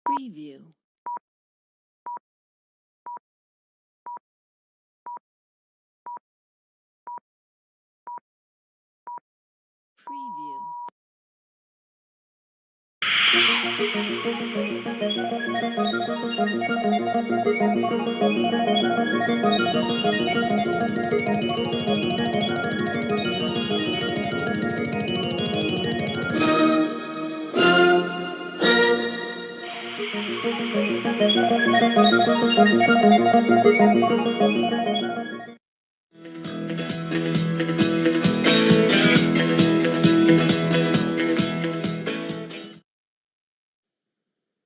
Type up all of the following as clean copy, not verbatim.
Preview. Preview.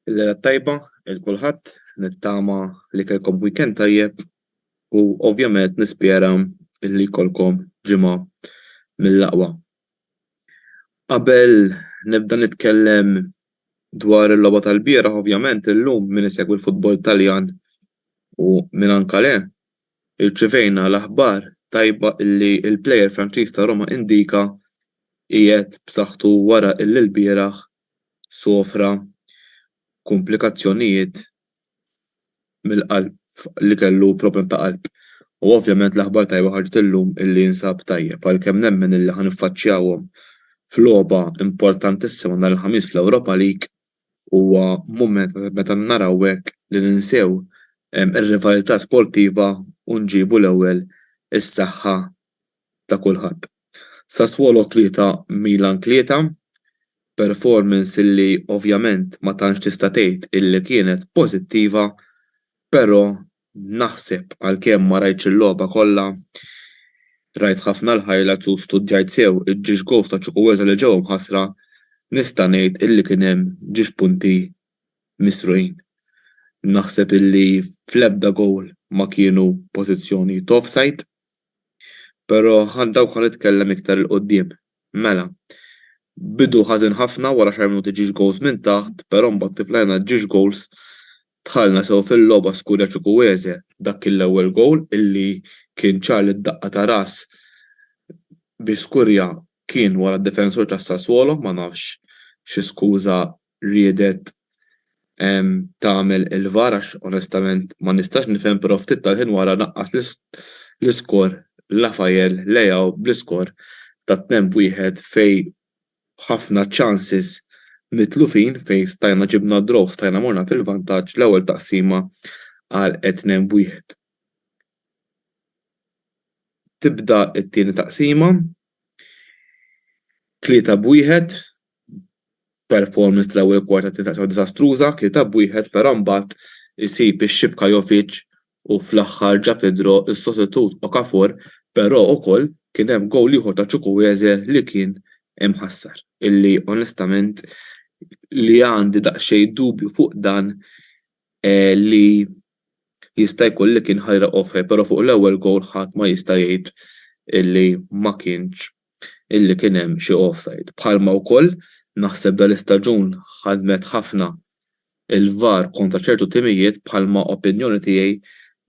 Il-lejla tajba, il-kulħadd, nittama li kelkom weekend tajjeb u ovvjament nispjera li jkollkom ġimgħa mill-aqwa. Qabel nibda nitkellem dwar il-logħba tal-bieraħ ovvjament illum min isegwi l-futbol Taljan u min anke le irċevejna l-aħbar tajba li l-plejer Franċiż ta' Roma Indika qiegħed b'saħħtu wara li l-bieraħ sofra komplikazzjonijiet mill-qalb li kellu problem ta' qalb. U ovvjament l-aħbar tajba ħarġet illum illi jinsab tajjeb għalkemm nemmen illi ħanifaċċjawhom f'logħba importantissima nhar il-ħamis fl-Europa League huwa mument meta naraw hekk li ninsew ir-rivalità sportiva u nġibu l-ewwel is-saħħa ta' kulħadd. Sassuolo 3 Milan 3 performance illi ovvjament ma tantx tista' tgħid illi kienet pożittiva, però naħseb għalkemm ma rajtx il-logħba kollha, rajt ħafna l-highlights u studjajt sew il-ġiex goals ta' Chukwueze li ġew mħassra, nista' ngħid illi kien hemm ġiex punti misruqin. Naħseb illi fl-ebda gowl ma kienu pożizzjoni offside, però dawk ħanitkellem iktar il qudiem. Mela, bidu ħażin ħafna wara xi minuti ġiex goals minn taħt, però mbagħad tiflajna ġiex goals dħalna sew fil-logħba skurja Chukwueze dak l-ewwel gowl illi kien ċar li d-daqqa ta' ras bi skurja kien wara d-defensur tas Sassuolo, ma nafx xi skuża riedet tagħmel il-VAR għax onestament ma nistax nifhem però ftit tal-ħin wara naqqas l-iskor Rafael Leao bl-iskor ta' 2-1 fejn ħafna chances mitlufin fejn stajna ġibna draw stajna morna fil-vantaġġ l-ewwel taqsima għal 2-1. Tibda t-tieni taqsima 3-1 performance l-ewwel kwarta taqsima diżastruża 3-1 però mbagħad isib ix-xibka Jovic u fl-aħħar ġa Pedro is-sostitut Okafor, però wkoll kien hemm gowl ieħor ta' Chukwueze li kien imħassar illi onestament li għandi daqsxejn dubju fuq dan li jista' jkun li kien ħajra offside, però fuq l-ewwel gowl ħadd ma jista' jgħid illi ma kienx illi kien hemm xi offside. Bħalma wkoll naħseb dal-istaġun ħadmet ħafna il-VAR kontra ċertu timijiet bħalma opinjoni tiegħi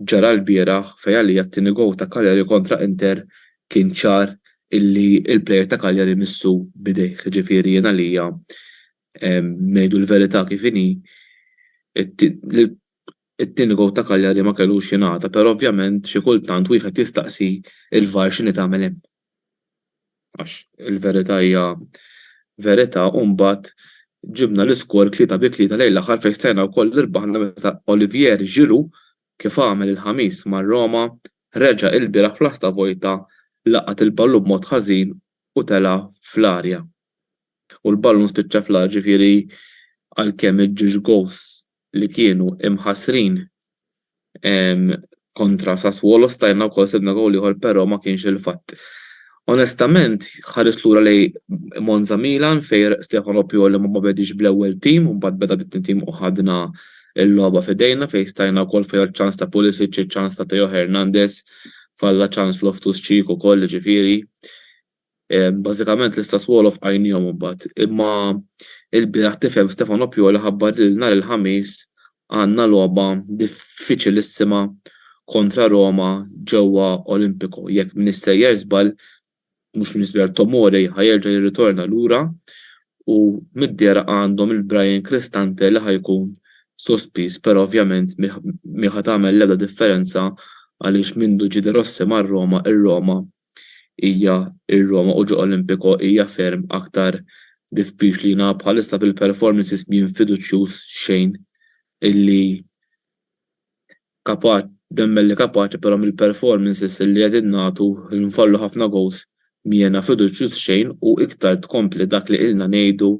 ġara l-bieraħ fejn għalija t-tieni gowl ta' Cagliari kontra Inter kien ċar illi il-plejer ta' Cagliari missu bidejh, ġifieri jien għalija ngħidu l-verità kif inhi it-tieni gowl ta' Cagliari ma kellux jingħata, però ovvjament xi kultant wieħed jistaqsi il-VAR x'inhi tagħmel hemm. Għax il-verità hija verità u mbagħad ġibna l-iskor 3-3 lejn l-aħħar fejn stajna wkoll irbaħna meta Olivier Giroud kif għamel il-ħamis mar-Roma reġa' il-bieraħ fl-asta vojta laqat il-ballu b'mod ħażin u tela fl-arja. U l-ballu spiċċa fl-arja ġifieri għalkemm il-ġiex goals li kienu imħassrin kontra Sassuolo stajna wkoll sibna gowl ieħor però ma kienx il-fatt. Onestament ħares lura lejn Monza Milan fejn Stefano Pioli ma bedix bl-ewwel tim u mbagħad beda bit-tien tim u ħadna l-logħba f'idejna fejn stajna wkoll fejn ċans ta' Pulisic, ċans ta' Theo Hernandez, falla ċans Loftus-Cheek ukoll ġifieri. Bażikament l-Sassuolo f'għajnihom imbagħad. Imma il-bieraħ tifhem Stefano Pioli ħabbar li nhar il-ħamis għandna logħba diffiċilissima kontra Roma ġewwa Olimpico. Jekk min issejjer żball mhux Minisbel Tomori ħajerġa' jirritorna lura u mid-dera għandhom il-Brian Cristante li ħajkun sospiż, però ovvjament mi ħadd tagħmel l-ebda differenza għaliex mindu ġie De Rossi mar-Roma, ir-Roma hija ir-Roma u ġo Olimpico hija ferm aktar diffiċli na bħalissa bil-performances min fiduċjuż xejn illi Dembelli kapaċi però mill-performances illi qegħdin nagħtu nfallu ħafna goals miena fiduċjuż xejn u iktar tkompli dak li ilna ngħidu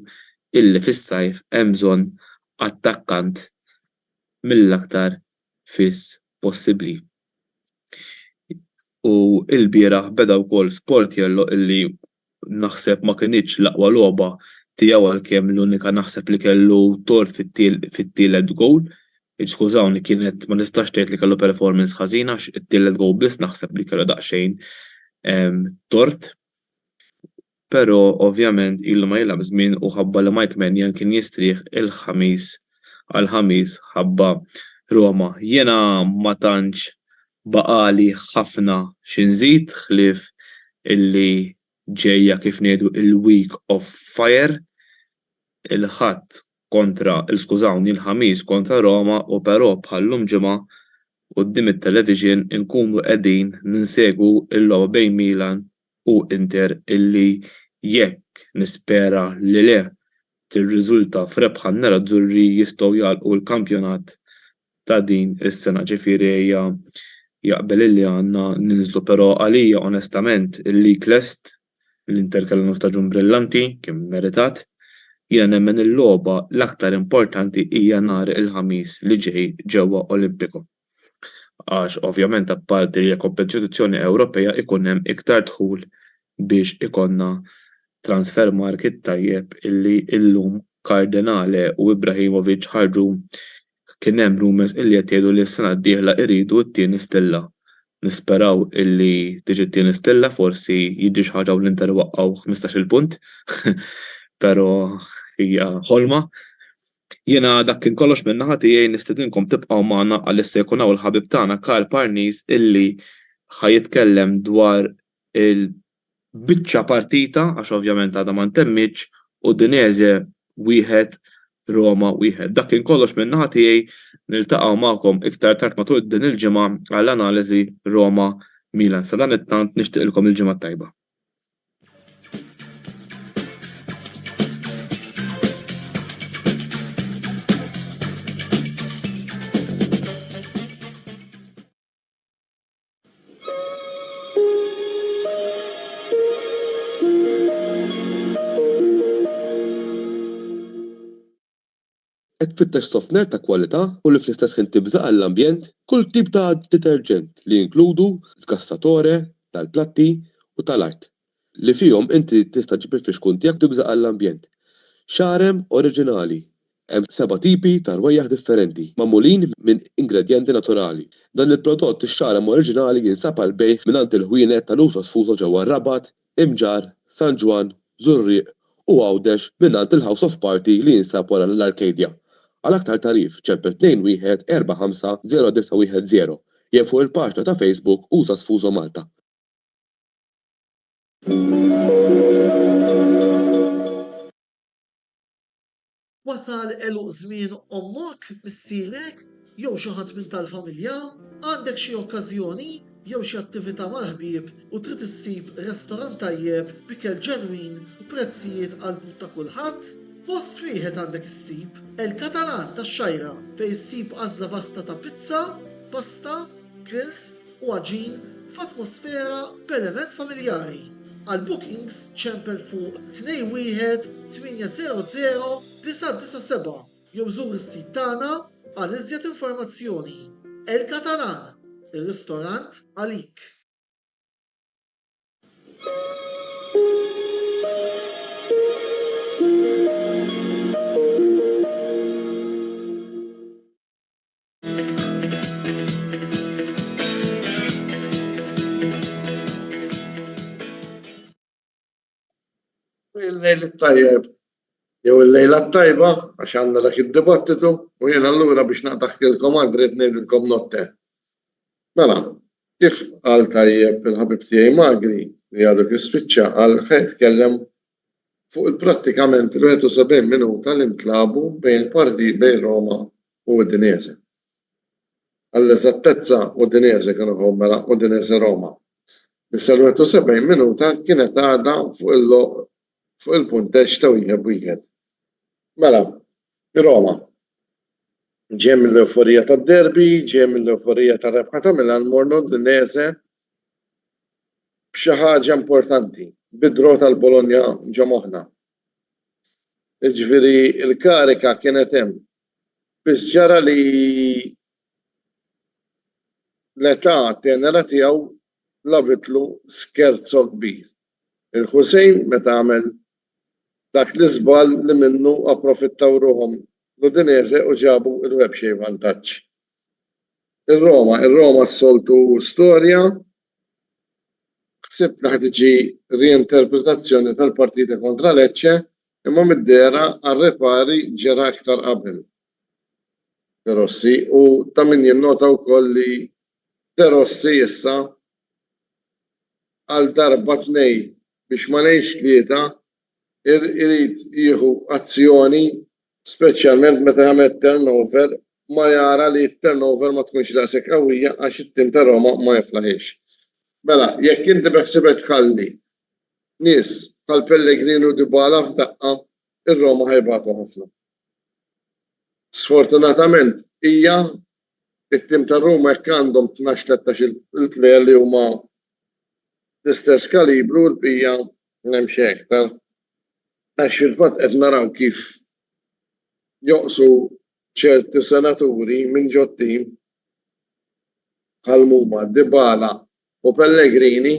illi fis-sajf hemm bżonn attakkant mill-aktar fis possibbli. U l-bieraħ beda wkoll Sportiello illi naħseb ma kinitx l-aqwa logħba tiegħu għalkemm l-unika naħseb li kellu tort fit-tielet gowl. Skużawni kienet ma nistax tgħid li kellu performance ħażina it-tielet gowl biss naħseb li kellu daqsxejn tort. Però ovvjament ilu ma jilgħab żmien u ħabba li Mike Maignan kien jistrieħ il-ħamis għall-ħamis ħabba Roma. Jiena ma tantx baqali ħafna xi nżid ħlief illi ġejja kif ngħidu il-week of fire il-ħadd kontra skużawni il-ħamis kontra Roma u però bħallum ġimgħa quddiem it-television inkunu qegħdin ninsegwu l-logħba bejn Milan u Inter illi jekk nispera li le tirriżulta f'rebħa nerazzurri jistgħu jagħlqu l-kampjonat ta' din is-sena ġifieri hija jaqbel illi għandna ninżlu però għalija onestament il-league lest l-Inter kellu staġun brillanti kien meritat. Jiena nemmen il-logħba l-aktar importanti hija nhar il-ħamis li ġej ġewwa Olimpico. Għax ovvjament apparti li kompetizzjoni Ewropea ikun hemm iktar dħul biex ikonna transfer market tajjeb illi illum Cardinale u Ibrahimovic ħarġu kien hemm rumors illi qed jgħidu li s-sena d-dieħla jridu t-tieni stilla. Nisperaw illi tiġi t-tieni stilla forsi jiġi xi ħaġa u l-Inter waqqgħu 15-il punt, però hija ħolma. Jiena dak kien kollox minn naħa tiegħi nistedinkom tibqgħu magħna għalissa jkun hawn il-ħabib tagħna Karl Parnis illi ħajitkellem dwar il-biċċa partita għax ovvjament għadha ma ntemmitx Udinese 1 Roma 1. Dak kien kollox minn naħa tiegħi niltaqgħu magħkom iktar tard matul din il-ġimgħa għall-analiżi Roma Milan. Sa dan it-tant nixtieqilkom il-ġimgħa tajba. Qed tfittex sofner ta' kwalità u li fl-istess ħin tibżaq għall-ambjent kull tip ta' deterġent li jinkludu skassatore tal-platti u tal-art li fihom inti tista' ġib il-fixkun tiegħek tibżaq għall-ambjent. Xarem oriġinali. Hemm 7 tipi ta' rwejjaħ differenti magħmulin minn ingredjenti naturali. Dan il-prodott ix-xarem oriġinali jinsab għal bejgħ mingħand il-ħwienet tal-Usos Fuso ġewwa Rabat, Imġar, San Ġwan, Żurrieq u Għawdex mingħand il-House of Party li jinsab wara l-Arcadia. Għal aktar tarif ċempel 21 45 0910 jew fuq il-paġna ta' Facebook Usos Fuso Malta. Wasal eluq żmien ommok missierek jew xi ħadd minn tal-familja, għandek xi okkażjoni jew xi attività mal-ħbieb u trid issib restorant tajjeb b'ikel ġenwin u prezzijiet qalbu ta' kulħadd? Post wieħed għandek issib El-Katalan tax-Xajra fejn issib għażla vasta ta' pizza, pasta, grills u għaġin f'atmosfera b'element familjari. Għal bookings ċempel fuq 21 800 997 jew żur is-sit tagħna għal iżjed informazzjoni. El-Katalan, ir-ristorant għalik. Il-lejl tajjeb, jew il-lejla tajba, għax għandna dak id-dibattitu, u jien allura biex naqtaħtilkom għadret ngħidilkom notte. Mela, kif qal tajjeb il-ħabib tiegħi Magri li għadu kif spiċċa qal ħed tkellem fuq il-prattikament il-71 minuta li ntlabu bejn bejn Roma u Udinese. Għall-eżattezza Udinese kienu ħommela Udinese Roma. Issa l-71 minuta kienet għadha fuq il-punteġġ ta' wieħed. Mela, Roma. Ġie mill-euforija tad-derbi, ġie mill-euforija tar-rebħa ta' Milan mornu Udinese b'xi ħaġa importanti, bid-draw tal-Bologna ġo moħħna. Jiġifieri l-karika kienet hemm. Biss ġara li l-età tenera tiegħu labitlu skerzo kbir. Il-Ħusejn meta għamel dak l-iżbal li minnu approfittaw ruhom l-Udinese u ġabu il-webxej vantaġġ. Il-Roma s-soltu storja, ħsibna ħad tiġi riinterpretazzjoni tal-partita kontra Lecce, imma mid-dera għal-repari ġera aktar qabel. De Rossi u ta' min jinnota wkoll li De Rossi issa għal darba tnej biex ma ngħidx tlieta irid jieħu azzjoni speċjalment meta jagħmel turnover ma jara li t-turnover ma tkunx daqshekk qawwija għax it-tim ta' Roma ma jaflaħiex. Mela, jekk inti beħsibek ħalli nies bħal Pellegrini u Dybala f'daqqa, ir-Roma ħajbatu ħafna. Sfortunatament hija it-tim ta' Roma jekk għandhom 12-13 il-plejer li huma l-istess kalibru l-bija m'hemm xi aktar. Għax fil-fatt qed naraw kif joqsu ċerti senaturi minn ġo tim bħal huma Dybala u Pellegrini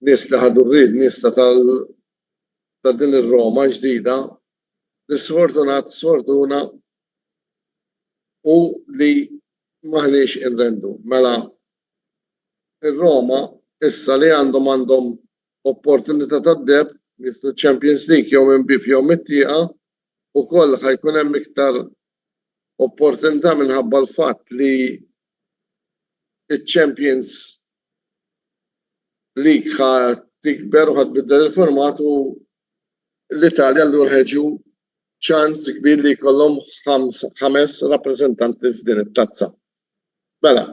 nies li ħadu rrid nies ta' din ir-Roma ġdida li sfortuna u li maħniex inrendu. Mela ir-Roma issa li għandhom opportunità tad-deb li fil-Champions League jew minn bib jew mit-tieqa ukoll ħajkun hemm iktar opportunità minħabba l-fatt li iċ-Champions League ħa tikber u ħadbiddel il-format u l-Italja allura ħeġu ċans kbir li jkollhom 5 rappreżentanti f'din it-tazza. Mela,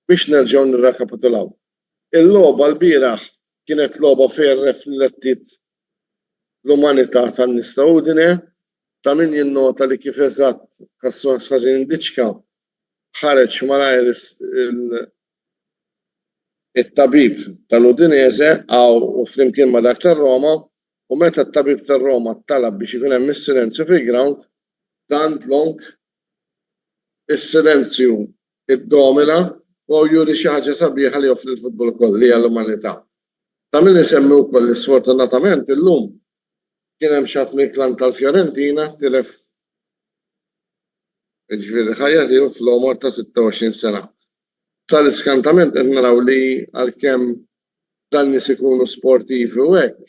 biex nerġgħu nirrekapitulaw. Il-logħba l-bieraħ kienet logħba fejn riflettit l-umanità tan-nies ta' Udine, ta' min jinnota li kif eżatt ħażin Diċka ħareġ malajr it-tabib tal-Udinese u flimkien ma' dak tar-Roma u meta t-tabib tar-Roma talab biex ikun hemm is-silenzju fil-ground tant long is-silenzju iddomina u juri xi ħaġa sabiħa li joffri l-futbol kolli għall-umanità. Ta' min isemmi wkoll li sfortunatament illum kien hemm xatt mill-klan tal-Fjorentina tilef jiġifieri ħajja tiegħu fl-omor ta' 26 sena. Tal-iskantament qed naraw li għalkemm dan nies ikunu sportivi u hekk,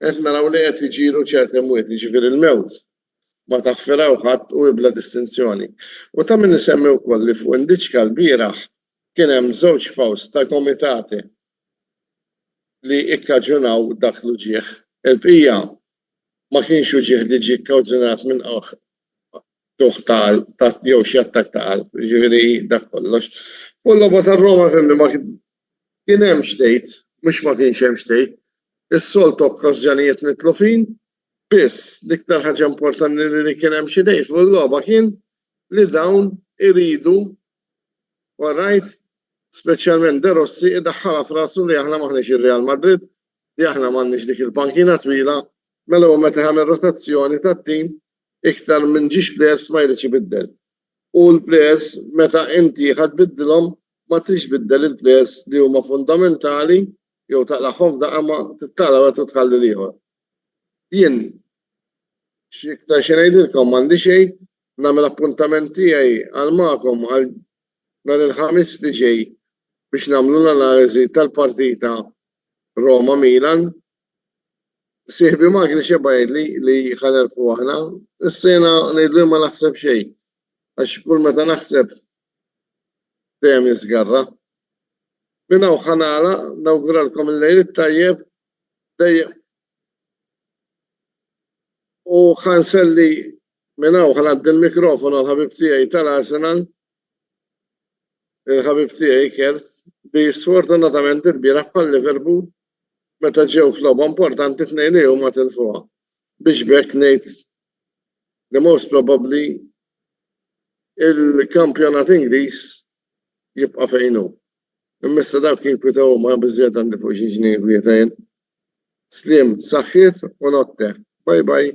qed naraw li qed iġiru ċerti mwiet, jiġifieri l-mewt ma taħfiraw ħadd u jibla distinzjoni. U ta' min isemmi wkoll li fuq Indiċka l-bieraħ kien hemm żewġ faws ta' komitati li ikkaġunaw dak l-uġieħ. Il-bqija ma kienx uġieħ li ġie kkawġunat minn tuħ ta' jew xi attak ta' qalb, jiġifieri dak kollox. Fuq l-logħba tar-Roma fimni ma kien hemm xtejt, mhux ma kienx hemm xtejt. Is-soltu okkażjonijiet mitlufin, biss l-iktar ħaġa importanti li kien hemm xi dejt fuq il-logħba kien li dawn iridu warajt speċjalment De Rossi iddaħħalha f'rasu li aħna maħniex ir-Real Madrid, li aħna m'għandniex dik il-pankina twila, mela u meta ħamel rotazzjoni tat-tim iktar minn ġiex plejers ma jridx ibiddel. U l-plejers meta inti ħadd biddilhom ma trix biddel il-plejers li huma fundamentali jew taqlaħhom f'daqqa ma tittara wara tħalli l-ieħor. Jien xi iktar xi ngħidilkom m'għandi xejn, nagħmel appuntament tiegħi għal magħkom għal nhar il-ħamis li ġej biex nagħmlu l-analiżi tal-partita Roma-Milan. Sieħbi Magri xeba jgħidli li ħanerfu aħna, is-sena ngħidlu ma naħseb xejn. Għax kull meta naħseb dejjem jiżgarra. Minnaw ħanala, nawguralkom il-lejl it-tajjeb, dejjem. U ħanselli minnaw ħanaddi l-mikrofon għal-ħabib tiegħi tal-Arsenal, il-ħabib tiegħi Kert, li sfortunatament il-bieraħ bħal Liverpool meta ġew f'logħba importanti tnejn li huma tilfuha. Biex bekk ngħid the most probably il-kampjonat Ingliż jibqa' fejn hu. Immissa dawk jinkwitaw ma biżjed għandi fuq xi ġnien kwieta. Slim, saħħiet u notte. Bye bye.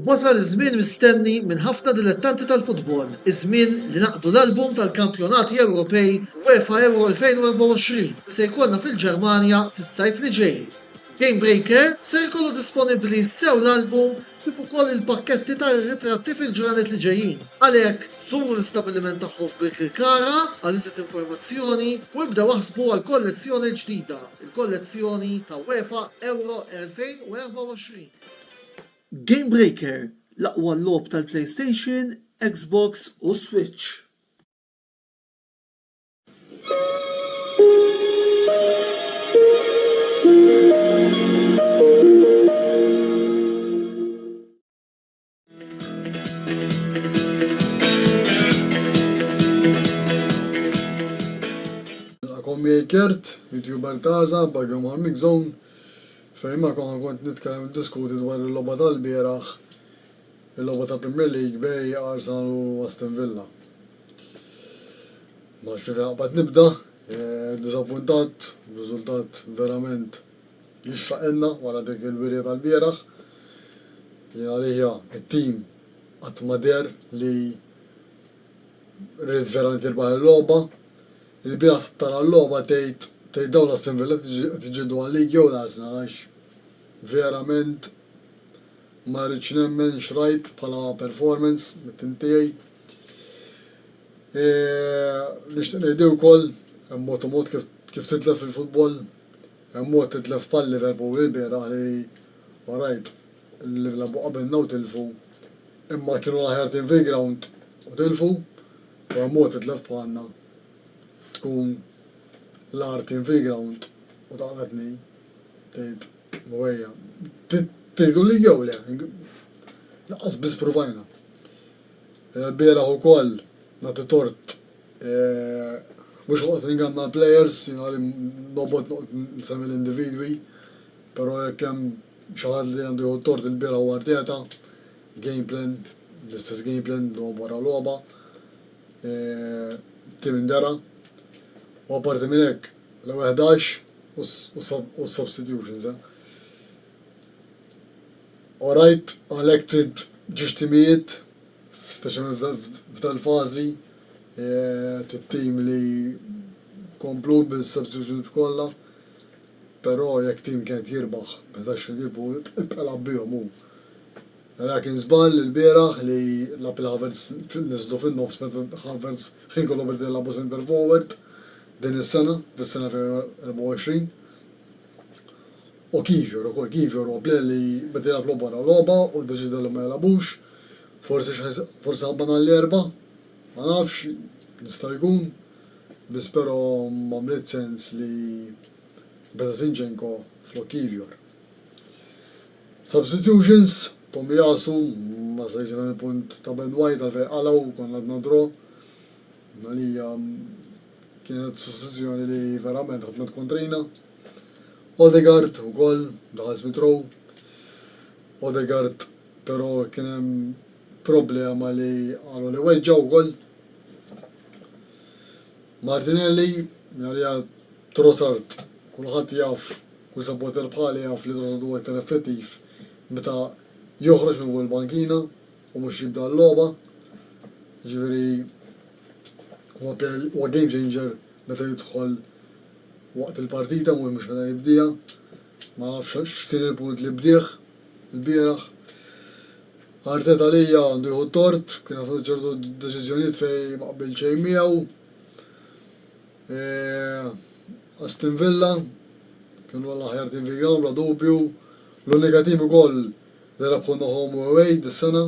Wasal iż-żmien mistenni minn ħafna dilettanti tal-futbol, iż-żmien li naqdu l-album tal-kampjonati Ewropej UEFA Euro 2024 se jkollna fil-Ġermanja fis-sajf li ġej. Game Breaker se jkollu disponibbli sew l-album kif ukoll il-pakketti tar-ritratti fil-ġranet li ġejjin. Għalhekk żuru l-istabbiliment tagħhom f'Birkirkara għal iżjed informazzjoni u ibdew waħsbu għal kollezzjoni ġdida, il-kollezzjoni ta' UEFA Euro 2024. Game Breaker, l-aqwa l-lob tal-PlayStation, Xbox u Switch. Kert, YouTuber taza, bagħu mal Mixzone, fejn ma kont nitkellem diskuti dwar il-logħba tal-bieraħ, il-logħba tal-Premier League bej Arsenal u Aston Villa. Ma xfifi għabat nibda, disappuntat, riżultat verament jixraqenna wara dik il-wirja tal-bieraħ. Għalija it-tim qatt ma der li rrid verament jirbaħ il-logħba. Il-bieraħ tara l-logħba tgħid dawn l-Aston Villa tiġġieldu għal-League jew l-Arsenal għax verament ma rridx nemmen xrajt bħala performance mit-tim tiegħi. Nixtieq ngħidu wkoll hemm mod u mod kif titlef fil-futbol, hemm mod titlef bħal Liverpool il-bieraħ li warajt il-Liverpool qabilna u tilfu imma kienu l-aħjar team fil-ground u tilfu u hemm mod titlef bħalna tkun l-art team fil-ground u taqlatni tgħid mwejja. Tgħidu li jew le, laqas biss provajna. Il-bieraħ ukoll nagħti tort mhux ħoqgħod ninganna l-players, li nobgħod nsemmi l-individwi, però jekk hemm xi ħadd li għandu jieħu tort il-bieraħ u Arteta, game plan, l-istess game plan logħba wara logħba, tim indera. U apparti minn hekk l-11 u substitutions. Alright, elected ġuġtimijiet, speċjalment f'dal-fażi, tit-tim li komplu bis-substitutions kollha, però jekk tim kienet jirbaħ, meta xirbu ibqalab bihom hu. Lakin żball il-bieraħ li Lapil Havertz niżlu fin-nofs meta Havertz ħin kollu biex jilagħbu center forward din is-sena, fis-sena 2024. U kif joru bli li beda jilgħab logħba wara logħba u ddeċida li ma jilagħbux, forsi ħabban għall-erba', ma nafx, nista' jkun, biss però m'għamlet sens li beda Zinchenko flok Kivjor. Substitutions, Tomiyasu, ma sa jġivan il-punt ta' Ben White għalfej qalaw kon għadna draw, li kienet sostituzzjoni li verament ħadmet kontrina. Odegaard ukoll daħal Smith-Rowe. Odegaard però kien hemm problema li qalu li weġġa wkoll. Martinelli għalija Trossard kulħadd jaf, kull supporter bħali jaf li Trossard huwa aktar effettiv meta joħroġ minn fuq il-bankina u mhux jibda l-logħba. Ġifieri huwa game changer meta jidħol waqt il-partita mhux meta jibdija. Ma nafx x'kien il-punt li bdieħ il-bieraħ. Arteta lija għandu jieħu tort, kien għafu ċertu deċiżjonijiet fejn ma qbilx xejn miegħu. Aston Villa kienu l-aħjar tim fil-gram bla dubju. L-unika tim ukoll li rabħu home away dis-sena.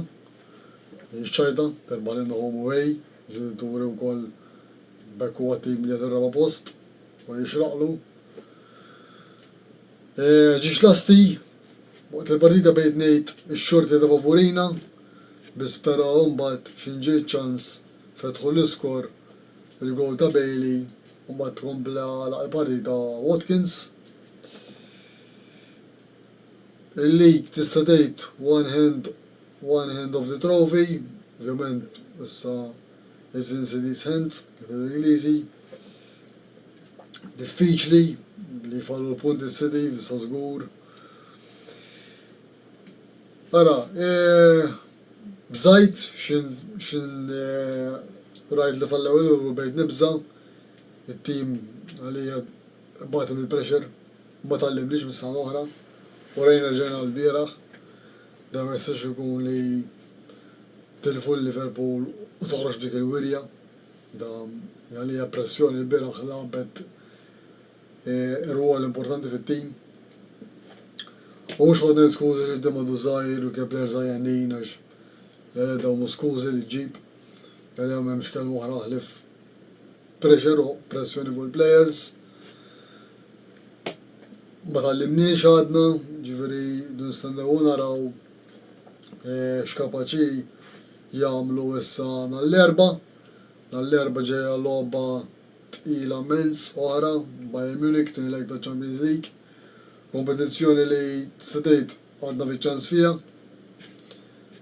Ix-ċajta terba' lilna home away, ġifieri wkoll bekk huwa tim li qed ir-raba' post u jixraqlu. Ġiex lasti waqt il-partita bejn ngħid ix-xorti ta' favorina, biss però mbagħad x'inġiet ċans fetħu l-iskor il-gol ta' Bailey u mbagħad tkompla l-partita Watkins. Il-league tista' tgħid one hand of the trophy, ovvjament issa is in City's hands kif l-Ingliżi. Diffiċli li jfallu l-punti City issa żgur. Ara, bżajt xin rajt li fallew u bejt nibza, il-tim għalija batem il-pressure, ma tallimniex mis-sana oħra, u rejna ġejna l-bieraħ, da ma jistax ikun li tilfu l-Liverpool u toħroġ dik il-wirja, da għalija pressjoni l-bieraħ labet ir-rwol importanti fit-tim. U mux għodna skużi li d-demadu zaħir u kepler zaħjanin għax daw mu skużi li ġib għal-jam memx kelmu uħra ħlif pressure u pressjoni fuq il-players. Ma tallimniex għadna, ġifiri nistennew naraw x'kapaċi jagħmlu issa nall-erba. Nall-erba ġejja logħba tqila immens oħra Bayern Munich tieni leg ta' Champions League. Kompetizzjoni li tista' għadna fiċ-ċans fiha,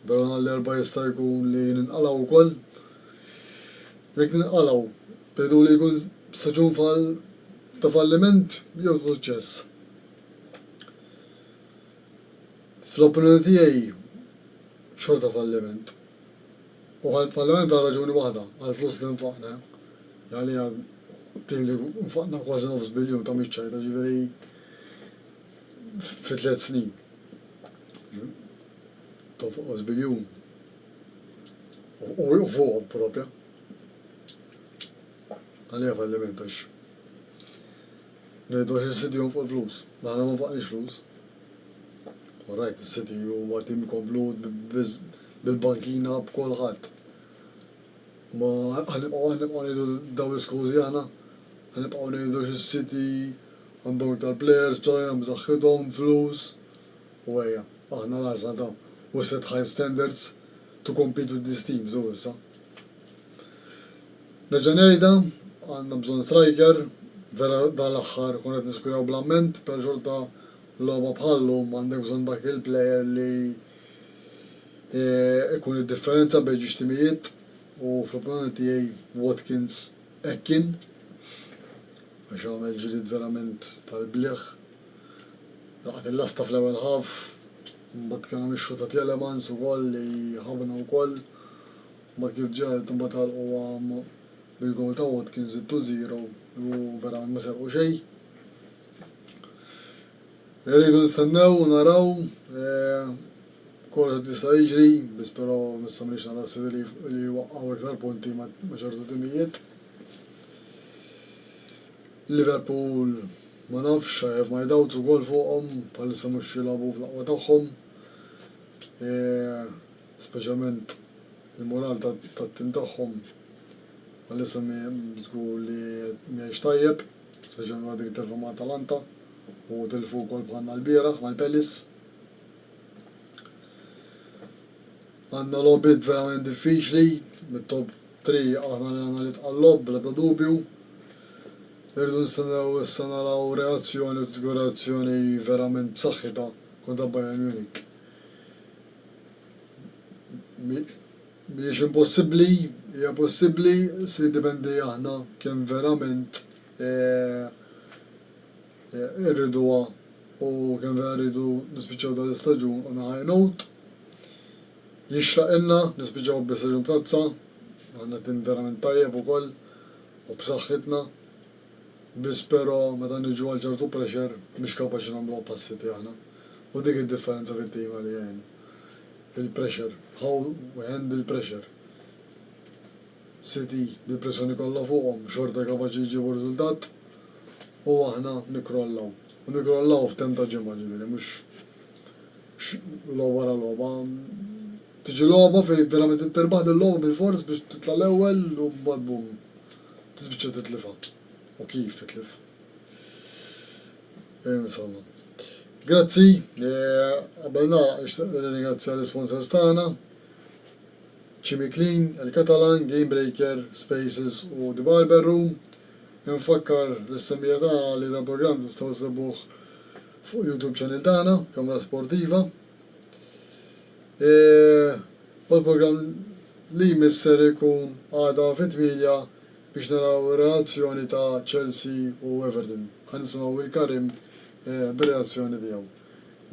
però nall-erba jista' jkun li ninqalgħu wkoll. Jekk ninqalgħu, bedu li jkun staġun ta' falliment jew ta' suċċess. Fl-opinjoni tiegħi xorta falliment. U falliment għal raġuni waħda, għal flus li nfaqna. Għalija tim li nfaqna kważi nofs biljun ta' miċċajta ġifieri fi 3 snin. Ta' fuq biljun. U fuq propja. Għalija falliment għax. Nejdu għax il-City fuq il-flus. Maħna ma faqnix flus. Alright, il-City huwa tim komplut bil-bankina b'kolħadd. Ma ħanibqgħu ngħidu daw l-iskużi aħna. Ħanibqgħu ngħidu il-City għandhom iktar players b'saħħithom b'saħħithom flus. U ejja, aħna l-Arsenal ta' we set high standards to compete with these teams u issa. Nerġa' ngħidha, għandna bżonn striker, vera dal-aħħar konet niskuraw bl-amment, per xorta logħba bħallhom għandek bżonn dak il-player li ikun id-differenza bejn ġixtimijiet u fl-opinjoni tiegħi Watkins ekkin għax għamel ġdid verament tal-bliħ. Laqgħet il-lasta fl-ewwel ħaf, mbagħad kien hemm ix-xuta Tielemans ukoll li ħabna wkoll, mbagħad kif ġiet imbagħad għalqu bil-gol ta' Watkins 2-0 u verament ma serqu xejn. Irridu nistennew u naraw kollox jista' jiġri, biss però issa m'iniex nara li waqqgħu iktar punti ma' ċertu timijiet. Liverpool ma nafx have my doubts ukoll fuqhom bħalissa mhux jilagħbu fl-aqwa tagħhom. Speċjalment il-moral tat-tim tagħhom bħalissa żgur li mhijiex tajjeb, speċjalment wara dik it-telfa ma' Atalanta u tilfu wkoll bħalna l-bieraħ mal-Palace. Għandna logħbiet verament diffiċli, mit-top 3 aħna li għandna li tqallob bla dubju. irridu nistennew issa naraw reazzjoni u figurazzjoni verament b'saħħitha kontra Bayern Munich. Mhijiex impossibbli, hija possibbli se jiddependi aħna kemm verament irriduha u kemm vera rridu nispiċċaw dal-istaġun on a high note. Jixraqilna nispiċċaw b'istaġun tazza, għandna tim verament tajjeb ukoll u b'saħħitna. Biss però meta niġu għal ċertu pressure mhix kapaċi nagħmluha pass-City aħna. U dik id-differenza fit-tim għalija il-pressure, how we handle pressure. City bil-pressjoni kollha fuqhom xorta kapaċi jġibu riżultat u aħna nikrollaw. U nikrollaw f'tem ta' ġimgħa ġifieri mhux logħba wara logħba. Tiġi logħba fejn verament interbaħ il-logħba bil-fors biex titla' l-ewwel u mbagħad bum tispiċċa titlifha. U kif titlif. Insomma. Grazzi, qabel nagħlaq nirringrazzja l-sponsors tagħna, Chimmy Clean, il-Catalan, Game Breaker, Spaces u The Barber Room. Nfakkar l-istemmija tagħna li dan programm tistgħu ssibuh fuq YouTube channel tagħna, Kamra Sportiva. U l-programm li jmisser ikun għada fit-8 biex naraw ir-reazzjoni ta' Chelsea u Everton. Ħanisimgħu il-Karim bir-reazzjoni tiegħu.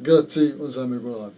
Grazzi u nsemmi kulħadd.